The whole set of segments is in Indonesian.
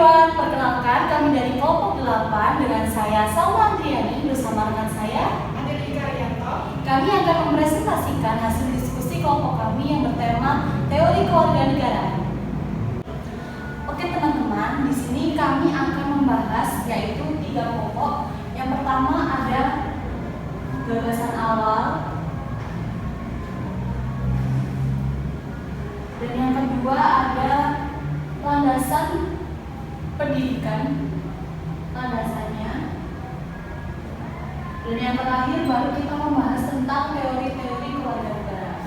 everyone, perkenalkan kami dari kelompok 8 dengan saya Salma Andriani bersama rekan saya Adelika Arianto. Kami akan mempresentasikan hasil diskusi kelompok kami yang bertema teori kewarganegaraan. Oke teman-teman, di sini kami akan membahas yaitu 3 pokok. Yang pertama ada gagasan awal, dan yang kedua ada landasan pendidikan, landasannya, dan yang terakhir baru kita membahas tentang teori-teori kewarganegaraan.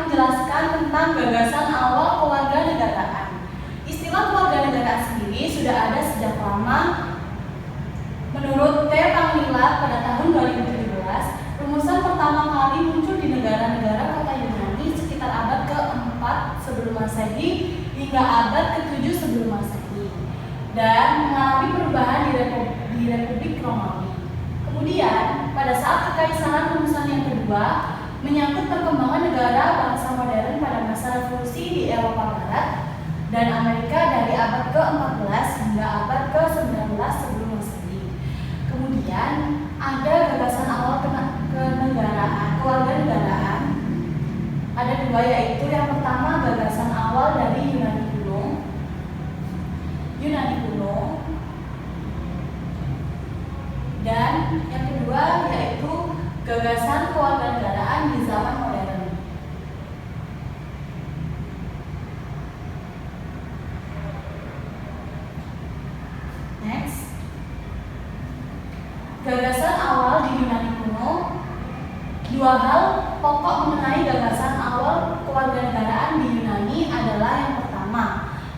Menjelaskan tentang gagasan awal kewarganegaraan. Istilah kewarganegaraan sendiri sudah ada sejak lama. Menurut T. Panggilat pada tahun 2017, rumusan pertama kali muncul di negara-negara kota Yunani sekitar abad ke-4 sebelum Masehi hingga abad ke-7 sebelum Masehi dan mengalami perubahan di Republik Romawi. Kemudian, pada saat kekaisaran rumusan yang kedua menyangkut perkembangan negara bangsa modern pada masa revolusi di Eropa Barat dan Amerika dari abad ke-14 hingga abad ke-19 sebelum Masehi. Kemudian ada gagasan awal kewarganegaraan. Ada 2, yaitu yang pertama gagasan awal dari Yunani kuno, dan yang kedua yaitu gagasan kewarganegaraan di zaman modern. Next, gagasan awal di Yunani kuno. 2 hal pokok mengenai gagasan awal kewarganegaraan di Yunani adalah yang pertama,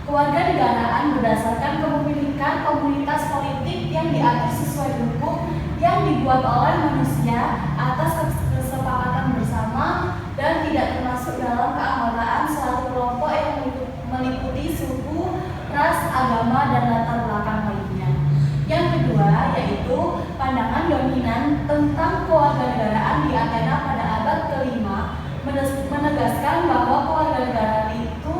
kewarganegaraan berdasarkan kepemilikan komunitas politik yang diatur sesuai hukum yang dibuat oleh manusia atas kesepakatan bersama dan tidak termasuk dalam keanggotaan suatu kelompok yang meliputi suku, ras, agama, dan latar belakang lainnya. Yang kedua yaitu pandangan dominan tentang kewarganegaraan di Athena pada abad ke-5 menegaskan bahwa kewarganegaraan itu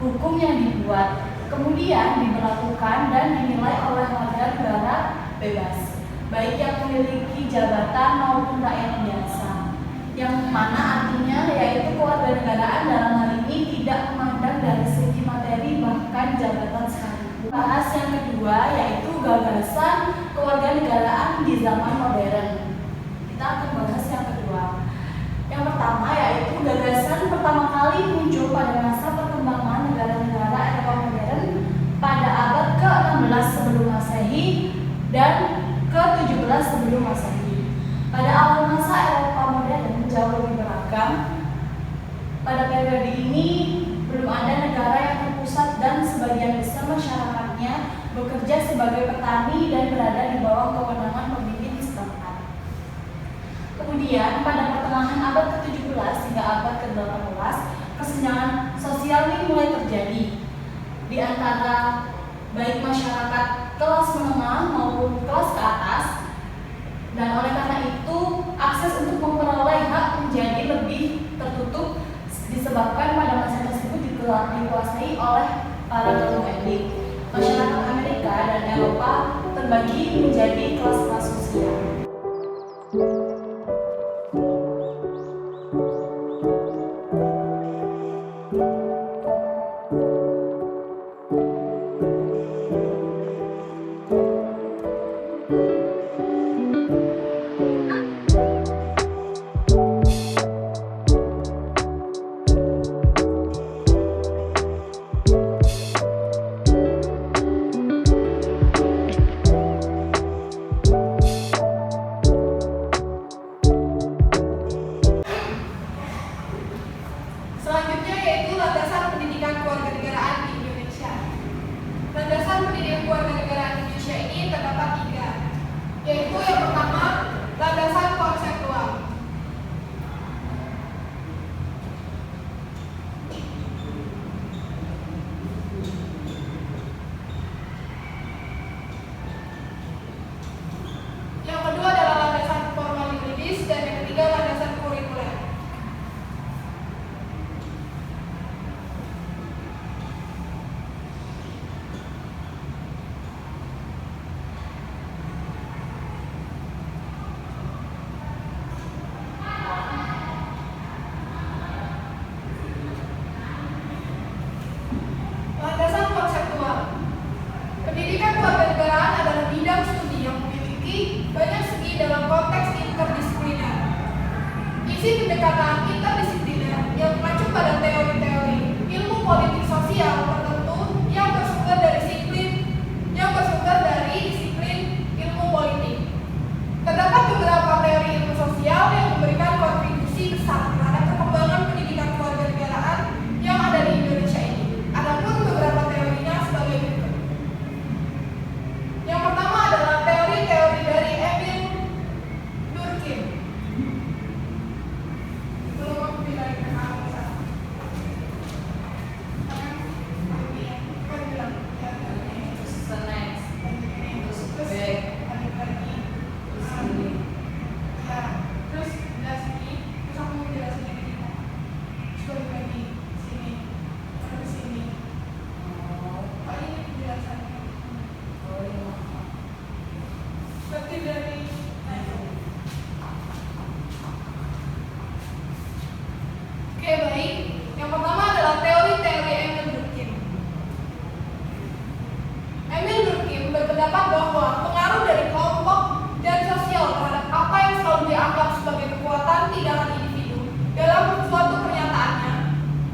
hukum yang dibuat, kemudian diberlakukan dan dinilai oleh warga negara bebas, baik yang memiliki jabatan maupun rakyat biasa, yang mana artinya yaitu kewarganegaraan dalam hal ini tidak memandang dari segi materi bahkan jabatan sekalipun. Bahas yang kedua yaitu gagasan kewarganegaraan di zaman modern. Kita akan bahas yang kedua. Yang pertama yaitu gagasan pertama kali muncul pada masa perkembangan negara-negara Eropa modern pada abad ke-16 sebelum Masehi dan ke-17 sebelum Masehi. Pada awal masa Eropa modern jauh lebih beragam. Pada periode ini belum ada negara yang terpusat dan sebagian besar masyarakatnya bekerja sebagai petani dan berada di bawah kewenangan pemimpin setempat. Kemudian pada pertengahan abad ke-17 hingga abad ke-18, kesenjangan sosial ini mulai terjadi di antara baik masyarakat kelas menengah maupun kelas ke atas, dan oleh karena itu akses untuk memperoleh hak menjadi lebih tertutup disebabkan pada masa tersebut dikuasai oleh para kaum elit. Masyarakat Amerika dan Eropa terbagi menjadi kelas-kelas sosial. berisi pendekatan interdisipliner yang mengacu pada teori-teori ilmu politik sosial tertentu yang bersumber dari disiplin ilmu politik. Terdapat beberapa teori ilmu sosial yang memberikan kontribusi besar terhadap perkembangan pendidikan kewarganegaraan yang ada di Indonesia ini. Adapun beberapa teorinya sebagai berikut. Yang pertama adalah teori-teori dari Emil Durkheim. Belum aku bilang ke kamu, Oke, baik. Yang pertama adalah teori-teori Emil Durkheim. Emil Durkheim berpendapat bahwa pengaruh dari kelompok dan sosial terhadap apa yang selalu dianggap sebagai kekuatan tindakan individu dalam suatu pernyataannya.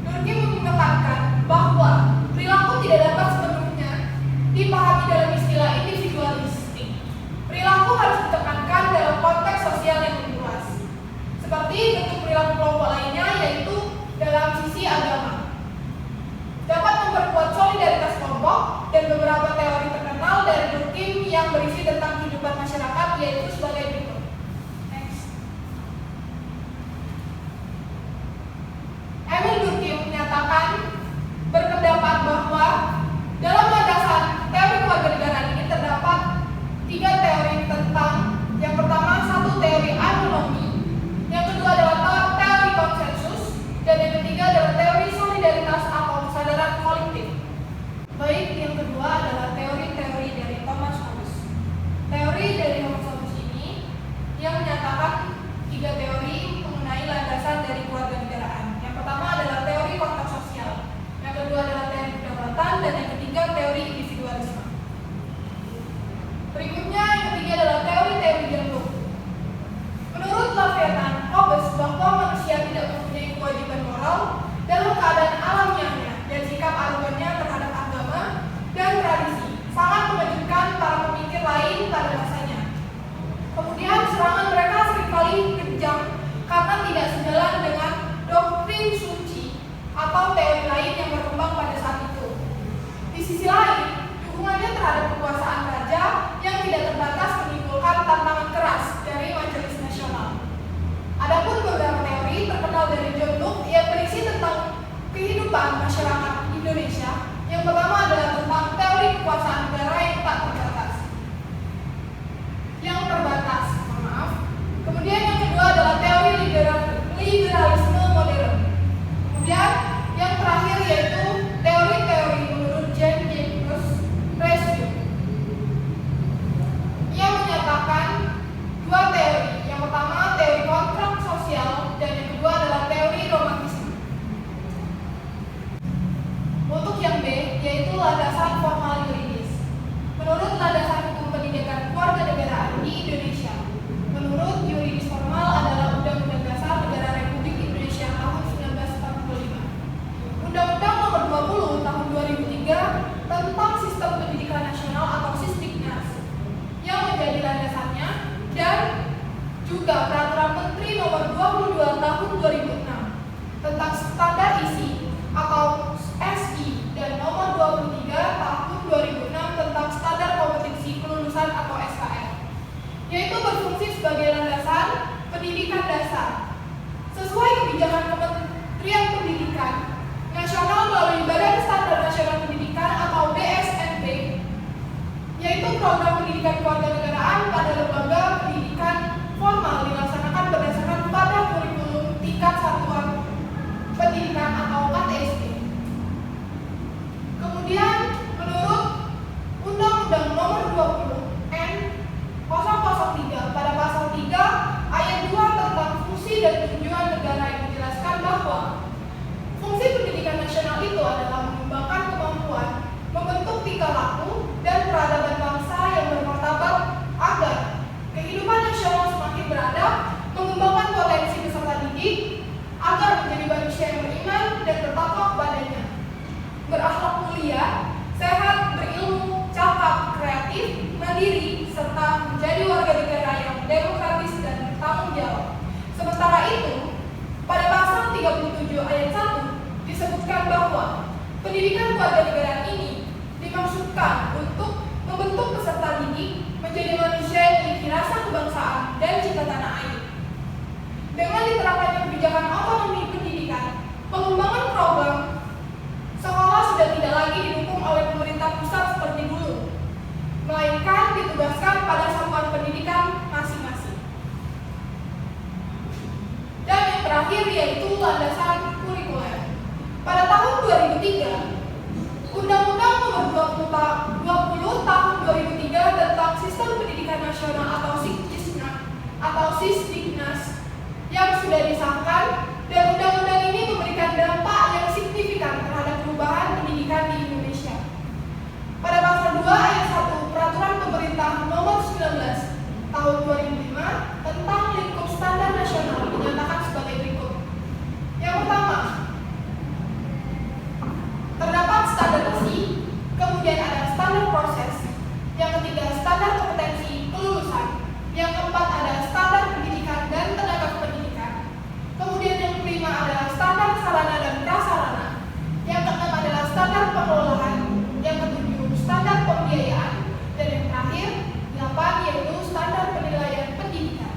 Durkheim menekankan bahwa perilaku tidak dapat sepenuhnya dipahami dalam istilah individualistik. Perilaku harus ditekankan dalam konteks sosial yang lebih luas, seperti bentuk perilaku kelompok lainnya, yaitu dalam sisi agama. Dapat memperkuat solidaritas kelompok, dan beberapa teori terkenal dari Durkheim yang berisi tentang kehidupan masyarakat yaitu sebagai berikut. Next. Emil Durkheim menyatakan berpendapat bahwa dalam landasan teori kewarganegaraan ini terdapat 3 teori tentang, yang pertama satu teori autonomi, yang kedua adalah teori konsensus, dan yang ketiga adalah teori solidaritas atau kesadaran kolektif. Baik, yang kedua adalah teori-teori dari Thomas Hobbes. Teori dari Hobbes ini yang menyatakan 3 teori mengenai landasan dari kewarganegaraan. Yang pertama adalah teori konteks sosial, yang kedua adalah teori kedaulatan, dan yang ketiga teori individualisme. Berikutnya yang ketiga adalah teori-teori dialog. Menurut Leviathan Hobbes bahwa manusia tidak mempunyai kewajiban moral dalam keadaan alamiahnya, dan sikap arogannya terhadap agama dan tradisi sangat mengejutkan para pemikir lain pada masanya. Kemudian serangan mereka seringkali kejam karena tidak sejalan dengan doktrin suci atau teori lain yang berkembang pada saat itu. Di sisi lain, dukungannya terhadap kekuasaan raja yang tidak terbatas menimbulkan tantangan keras dari Majelis Nasional. Adapun beberapa teori terkenal dari John Locke yang berisi tentang kehidupan masyarakat Indonesia. Yang pertama adalah tentang teori kekuasaan negara yang tak terbatas. Kemudian yang kedua adalah teori liberalisme modern. Kemudian yang terakhir yaitu teori-teori menurut Jean-Jacques Rousseau yang menyatakan 2 teori. Yang pertama teori kontrak sosial, dan yang kedua adalah teori romantisme. Untuk yang B yaitu landasan formal yuridis. Menurut landasan hukum pendidikan kewarganegaraan di Indonesia, menurut yuridis formal adalah Undang-Undang Dasar Negara Republik Indonesia tahun 1945, Undang-Undang Nomor 20 tahun 2003 tentang Sistem Pendidikan Nasional atau Sisdiknas yang menjadi landasannya, dan juga Peraturan Menteri Nomor 22 tahun 2006 tentang standar isi atau SI, dan Nomor 23 tahun 2006 tentang standar kompetisi kelulusan atau SKL, yaitu berfungsi sebagai landasan pendidikan dasar. Sesuai kebijakan Kementerian Pendidikan Nasional melalui Badan Standar Nasional Pendidikan atau BSNP, yaitu program pendidikan kewarganegaraan pada lembaga pendidikan formal dilaksanakan berdasarkan pada kurikulum tingkat satuan pendidikan atau KTSP. Kemudian menurut Undang-Undang Nomor 20 N/003 pada pasal 3 ayat 2 tentang fungsi dan tujuan negara yang menjelaskan bahwa fungsi pendidikan nasional itu adalah mengembangkan kemampuan membentuk tingkah laku dan peradaban bangsa yang bermartabat agar kehidupan nasional semakin beradab, mengembangkan potensi peserta didik Dengan diterapkannya kebijakan otonomi pendidikan, pengembangan program sekolah sudah tidak lagi didukung oleh pemerintah pusat seperti dulu, melainkan ditugaskan pada satuan pendidikan masing-masing. Dan yang terakhir yaitu landasan kurikuler. Pada tahun 2003, Undang-Undang Nomor 20 Tahun 2003 tentang Sistem Pendidikan Nasional atau Sisdiknas yang sudah disahkan, dan undang-undang ini memberikan dampak yang signifikan terhadap perubahan pendidikan di Indonesia. Pada pasal 2 ayat 1 Peraturan Pemerintah Nomor 19 Tahun 2005 tentang lingkup standar nasional dinyatakan sebagai berikut. Yang pertama, terdapat standarisasi, kemudian ada standar proses, yang ketiga standar kompetensi kelulusan, yang keempat ada standar pendidikan dan tenaga pendidikan, kemudian yang kelima adalah standar sarana dan prasarana, yang keenam adalah standar pengelolaan, yang ketujuh standar pembiayaan, dan yang terakhir 8 yaitu standar penilaian pendidikan.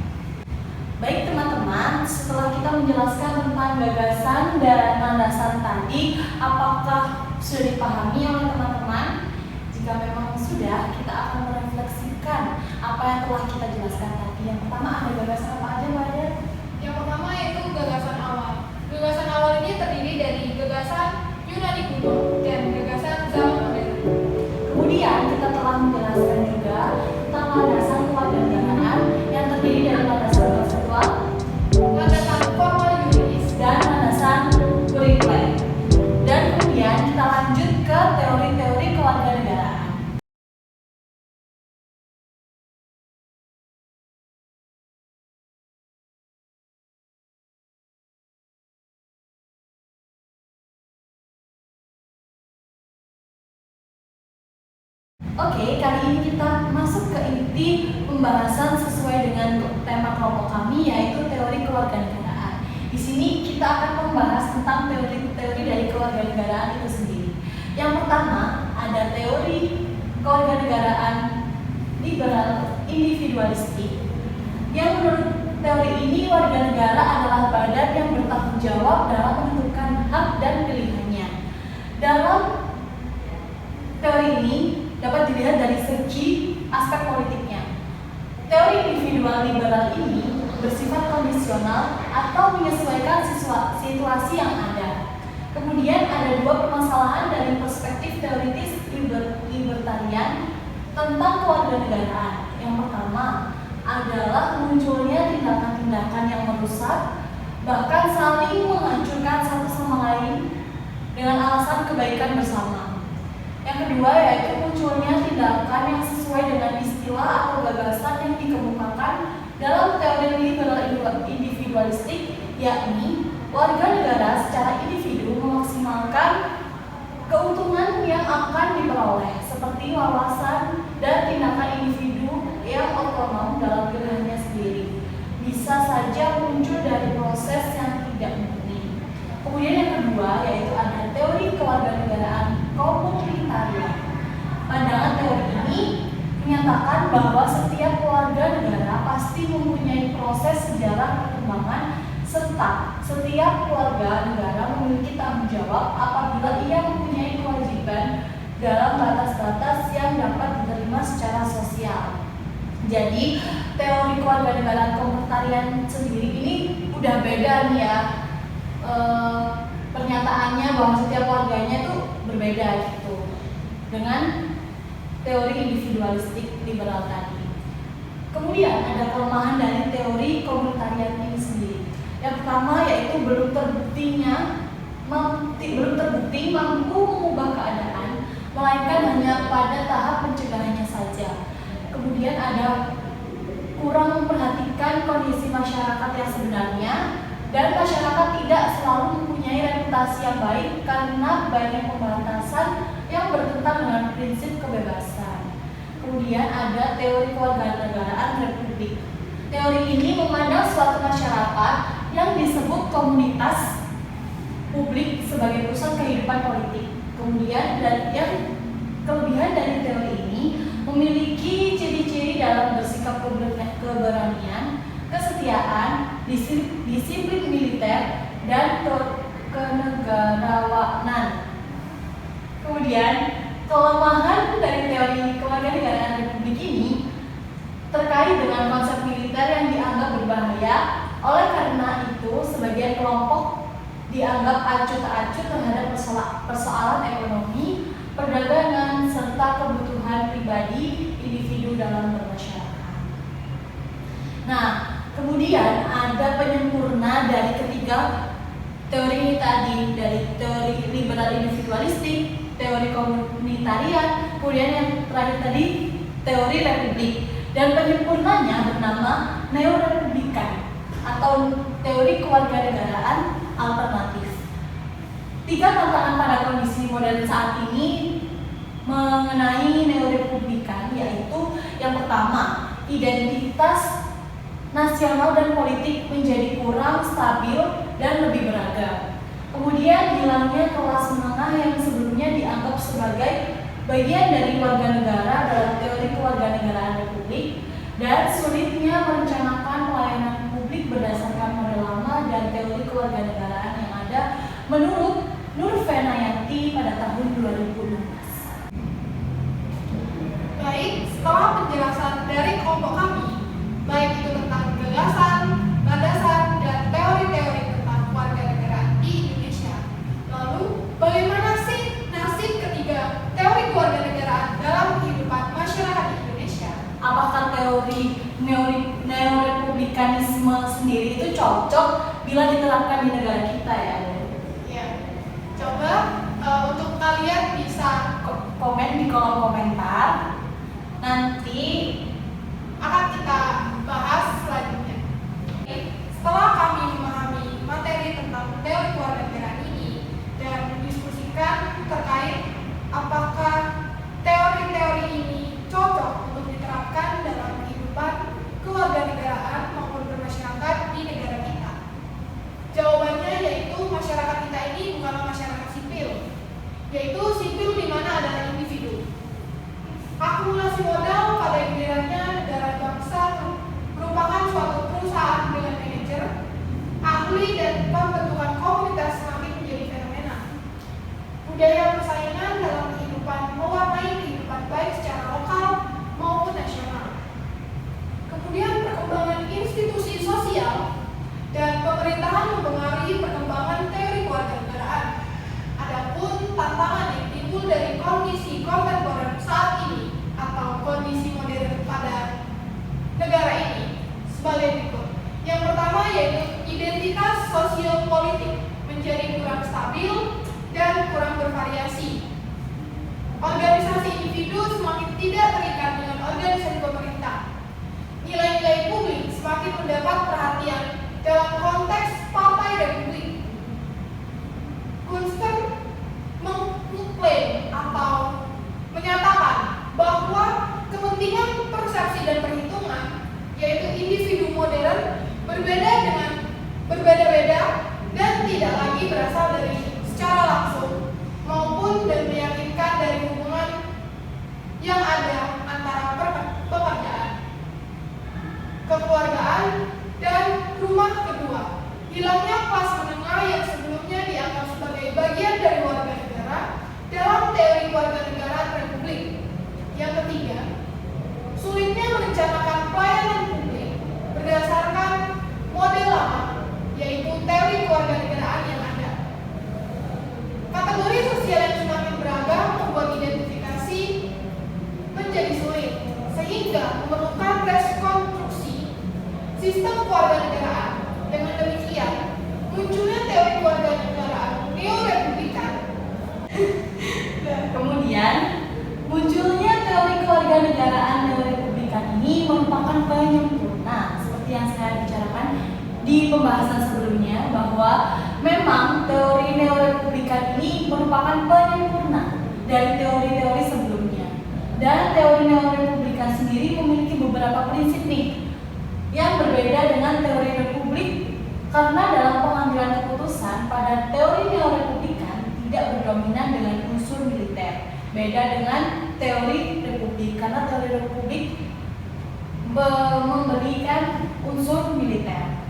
Baik teman-teman, setelah kita menjelaskan tentang gagasan dan landasan tadi, apakah sudah dipahami oleh teman-teman? Jika memang sudah, kita akan merefleksikan apa yang telah kita jelaskan tadi. Yang pertama, ada gagasan apa aja, Mbak Ade? Yang pertama yaitu gagasan awal. Gagasan awal ini terdiri dari gagasan Yunani kuno dan gagasan zaman modern. Kemudian kita telah menjelaskan juga tentang landasan kewarganegaraan yang terdiri dari landasan konseptual, Landasan formal yuridis, dan landasan kurikuler. Dan kemudian kita lanjut ke teori-teori kewarganegaraan. Oke, kali ini kita masuk ke inti pembahasan sesuai dengan tema kelompok kami, yaitu teori kewarganegaraan. Di sini kita akan membahas tentang teori-teori dari kewarganegaraan itu sendiri. Yang pertama, ada teori kewarganegaraan liberal individualistik, yang menurut teori ini warga negara adalah badan yang bertanggung jawab dalam menentukan hak dan pilihannya. Dalam teori ini dapat dilihat dari segi aspek politiknya. Teori individual liberal ini bersifat kondisional atau menyesuaikan situasi yang ada. Kemudian ada dua permasalahan dari perspektif teoritis libertarian tentang kewarganegaraan. Yang pertama adalah munculnya tindakan-tindakan yang merusak, bahkan saling menghancurkan satu sama lain dengan alasan kebaikan bersama. Yang kedua yaitu munculnya tindakan yang sesuai dengan istilah atau gagasan yang dikemukakan dalam teori liberal individualistik, yakni warga negara secara individu memaksimalkan keuntungan yang akan diperoleh, seperti wawasan dan tindakan individu yang otonom dalam pilihannya sendiri. Bisa saja muncul dari proses yang tidak murni. Kemudian yang kedua yaitu ada teori kewarganegaraan komunitarian. Pandangan teori ini menyatakan bahwa setiap warga negara pasti mempunyai proses sejarah perkembangan, serta setiap warga negara memiliki tanggung jawab apabila ia mempunyai kewajiban dalam batas-batas yang dapat diterima secara sosial. Jadi teori kewarganegaraan komunitarian sendiri ini udah beda nih ya, pernyataannya bahwa setiap warganya itu berbeda gitu dengan teori individualistik liberal tadi. Kemudian ada kelemahan dari teori komunitarian ini sendiri. Yang pertama yaitu belum terbukti mampu mengubah keadaan, melainkan hanya pada tahap pencegahannya saja. Kemudian ada kurang memperhatikan kondisi masyarakat yang sebenarnya, dan masyarakat tidak selalu mempunyai reputasi yang baik karena banyak pembatasan yang bertentangan dengan prinsip kebebasan. Kemudian ada teori kewarganegaraan republik. Teori ini memandang suatu masyarakat yang disebut komunitas publik sebagai pusat kehidupan politik. Kemudian dan yang kelebihan dari teori ini memiliki ciri-ciri dalam bersikap keberanian, kesetiaan, disiplin militer, dan kenegarawanan. Kemudian, kelemahan dari teori kewarganegaraan Republik ini terkait dengan konsep militer yang dianggap berbahaya. Oleh karena itu, sebagian kelompok dianggap acuh tak acuh terhadap persoalan ekonomi, perdagangan, serta kebutuhan pribadi individu dalam bermasyarakat. Nah, kemudian ada penyempurna dari ketiga teori ini tadi, dari teori liberal individualistik, teori komunitarian, kemudian yang terakhir tadi teori republik. Dan penyempurnanya bernama neorepublikan atau teori kewarganegaraan alternatif. 3 tantangan pada kondisi modern saat ini mengenai neorepublikan, yaitu yang pertama, identitas nasional dan politik menjadi kurang stabil dan lebih beragam. Kemudian hilangnya kelas menengah yang sebelumnya dianggap sebagai bagian dari warga negara dalam teori kewarganegaraan republik, dan sulitnya merencanakan pelayanan publik berdasarkan model lama dan teori kewarganegaraan yang ada menurut Nur Fenayanti pada tahun 2016. Baik, setelah penjelasan dari kelompok kami, baik itu tentang gagasan, landasan, dan teori-teori tentang kewarganegaraan di Indonesia. Lalu, bagaimana sih nasib ketiga teori kewarganegaraan dalam kehidupan masyarakat di Indonesia? Apakah teori neorepublikanisme sendiri itu cocok bila diterapkan di negara kita ya? Ya, coba untuk kalian bisa komen di kolom komentar. Nanti akan kita bahas selanjutnya. Setelah kami memahami materi tentang teori kewarganegaraan ini dan mendiskusikan terkait apakah teori-teori ini cocok untuk diterapkan dalam kehidupan kewarganegaraan maupun bermasyarakat di negara kita, jawabannya yaitu masyarakat kita ini bukanlah masyarakat sipil, yaitu sipil di mana adalah individu. Akumulasi modal pada gilirannya negara bangsa merupakan suatu perusahaan dengan manajer, ahli, dan pembentukan komunitas semakin menjadi fenomena. Budaya persaingan dalam kehidupan mewarnai kehidupan baik secara lokal maupun nasional. Kemudian perkembangan institusi sosial dan pemerintahan mempengaruhi perkembangan teori kewarganegaraan. Adapun tantangan yang timbul dari kondisi kontemporer saat ini atau kondisi modern pada negara ini sebagai berikut. Yang pertama yaitu identitas sosial-politik menjadi kurang stabil dan kurang bervariasi. Organisasi individu semakin tidak terikat dengan organisasi pemerintah. Nilai-nilai publik semakin mendapat perhatian dalam konteks partai republik. Kunston mengklaim atau menyatakan bahwa kepentingan persepsi dan perhitungan, yaitu individu modern, berbeda-beda dan tidak lagi berasal dari secara langsung maupun dan meyakinkan dari hubungan yang ada antara pekerjaan, kekeluargaan, dan rumah kedua. Hilangnya kelas menengah yang sebelumnya dianggap sebagai bagian dari warga negara dalam teori kewarganegaraan republik. Yang ketiga, sulitnya merencanakan pelayanan publik berdasarkan model lama, yaitu teori kewarganegaraan yang ada. Kategori sosial yang semakin beragam membuat identifikasi menjadi sulit, sehingga memerlukan rekonstruksi sistem kewarganegaraan. Dengan demikian, munculnya teori kewarganegaraan neorepublikan. kemudian munculnya teori kewarganegaraan neorepublikan ini merupakan penyempurna, seperti yang saya bicarakan di pembahasan sebelumnya, bahwa memang teori neorepublikan ini merupakan penyempurna dari teori-teori sebelumnya. Dan teori neorepublikan sendiri memiliki beberapa prinsip nih yang berbeda dengan teori republik, karena dalam pengambilan keputusan pada teori neorepublikan tidak berdominan dengan unsur militer. Beda dengan teori republik, karena teori republik memberikan unsur militer.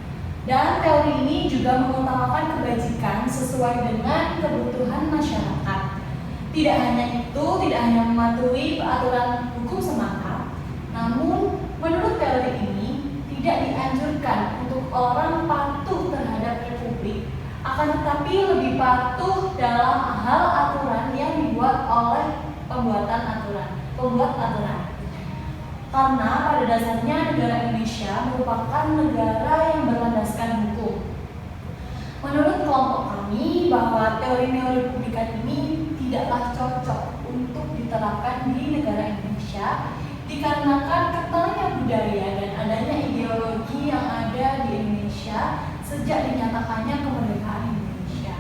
Dan teori ini juga mengutamakan kebajikan sesuai dengan kebutuhan masyarakat. Tidak hanya itu, tidak hanya mematuhi peraturan hukum semata, namun menurut teori ini tidak dianjurkan untuk orang patuh terhadap republik, akan tetapi lebih patuh dalam hal aturan yang dibuat oleh pembuat aturan. Karena pada dasarnya negara Indonesia merupakan negara yang berlandaskan hukum. Menurut kelompok kami bahwa teori neorepublikan ini tidaklah cocok untuk diterapkan di negara Indonesia dikarenakan kentalnya budaya dan adanya ideologi yang ada di Indonesia sejak dinyatakannya kemerdekaan Indonesia.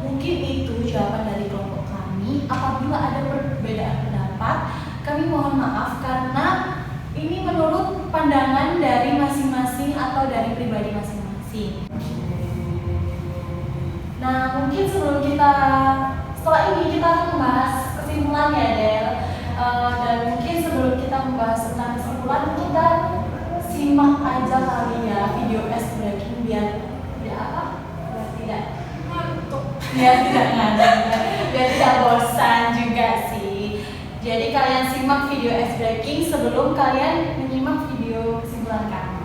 Mungkin itu jawaban dari kelompok kami. Apabila ada perbedaan pendapat, kami mohon maaf karena ini menurut pandangan dari masing-masing atau dari pribadi masing-masing. Nah, mungkin setelah ini kita akan membahas kesimpulan ya, Del. Dan mungkin sebelum kita membahas tentang kesimpulan, kita simak aja kali ya video S-Breaking biar tidak Ngantuk. biar tidak ngantuk, biar tidak bosan juga sih. Jadi kalian simak video S-Breaking sebelum kalian menyimak video kesimpulan kami.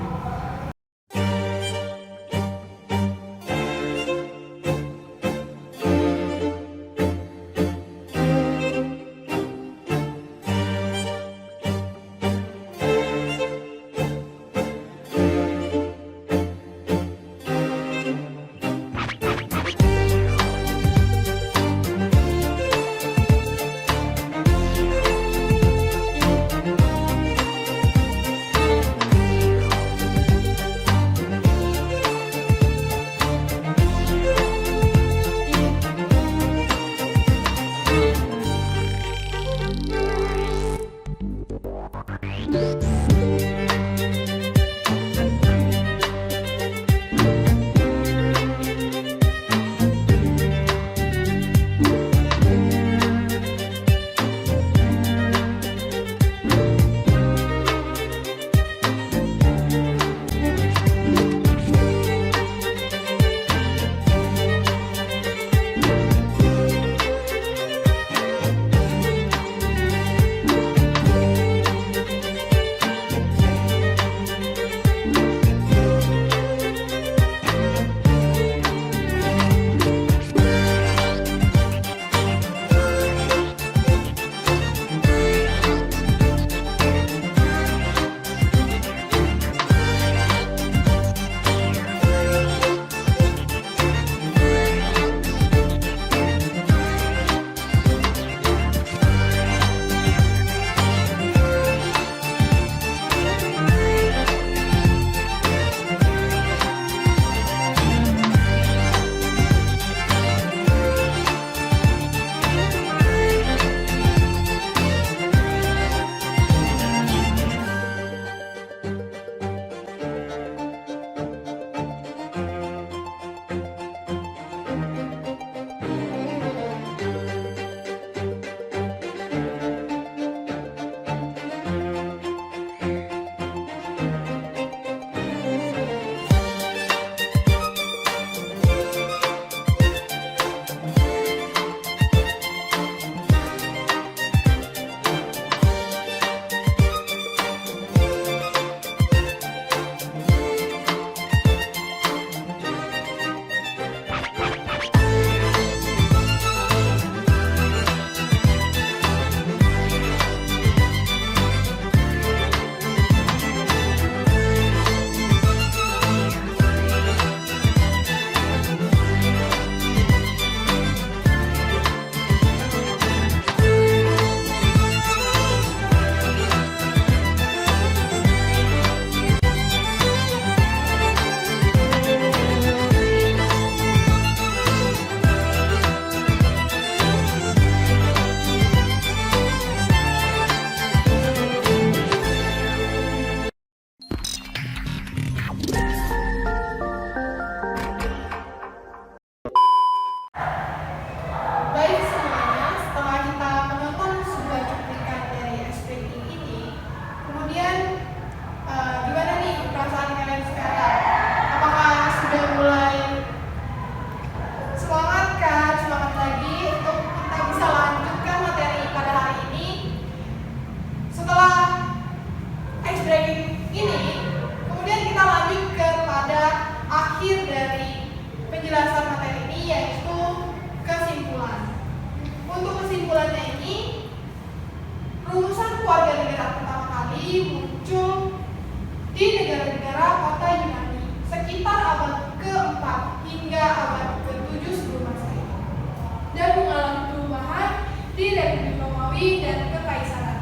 di Republik Romawi dan Kekaisaran.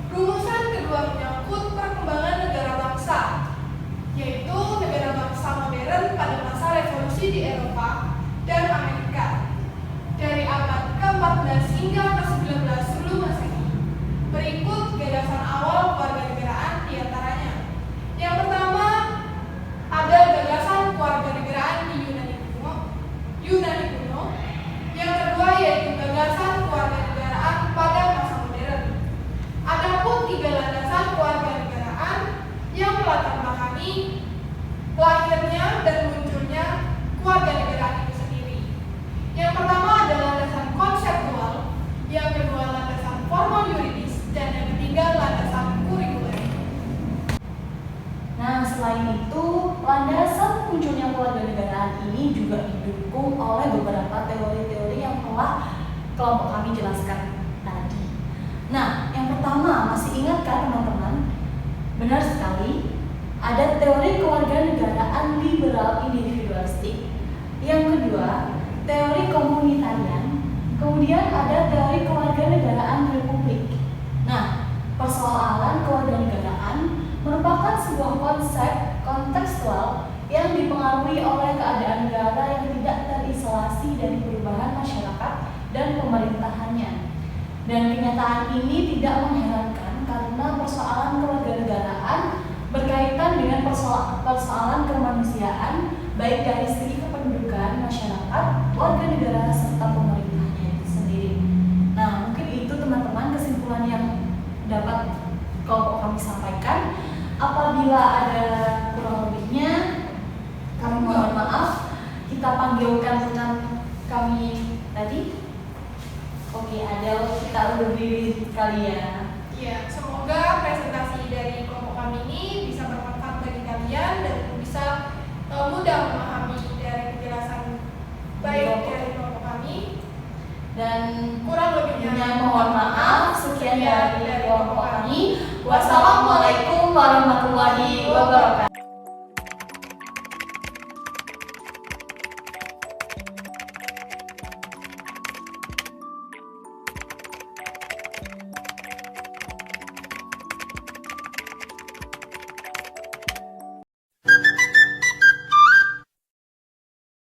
Rumusan kedua menyangkut perkembangan negara bangsa, yaitu negara bangsa modern pada masa revolusi di Eropa dan Amerika dari abad ke-14 hingga ke-19 sebelum Masehi. Berikut gagasan awal kewarganegaraan diantaranya. Yang pertama, ada gagasan kewarganegaraan di Yunani kuno. Yang kedua yaitu gagasan kewarganegaraan pada masa modern. Adapun tiga landasan kewarganegaraan yang melatar belakangi lahirnya dan munculnya kewarganegaraan itu sendiri. Yang pertama adalah landasan konseptual, yang kedua landasan formal yuridis, dan yang ketiga landasan kurikuler. Nah, selain itu, landasan munculnya kewarganegaraan ini juga didukung oleh beberapa teori-teori yang telah kelompok kami jelaskan tadi. Nah, yang pertama, masih ingat kan teman-teman? Benar sekali, ada teori kewarganegaraan liberal individualistik. Yang kedua, teori komunitarian. Kemudian ada teori kewarganegaraan republik. Nah, persoalan kewarganegaraan merupakan sebuah konsep kontekstual yang dipengaruhi oleh keadaan negara yang tidak terisolasi dari perubahan masyarakat dan pemerintahannya. Dan kenyataan ini tidak mengherankan karena persoalan kewarganegaraan berkaitan dengan persoalan kemanusiaan baik dari segi kependudukan masyarakat, warga negara serta pemerintahnya itu sendiri. Nah, mungkin itu teman-teman kesimpulan yang dapat kelompok kami sampaikan. Apabila ada kurang lebihnya, kami mohon maaf. Kita panggilkan rekan kami tadi. Oke, Adel, kita undur diri kali ya. Ya, semoga presentasi dari kelompok kami ini bisa bermanfaat bagi kalian dan bisa mudah memahami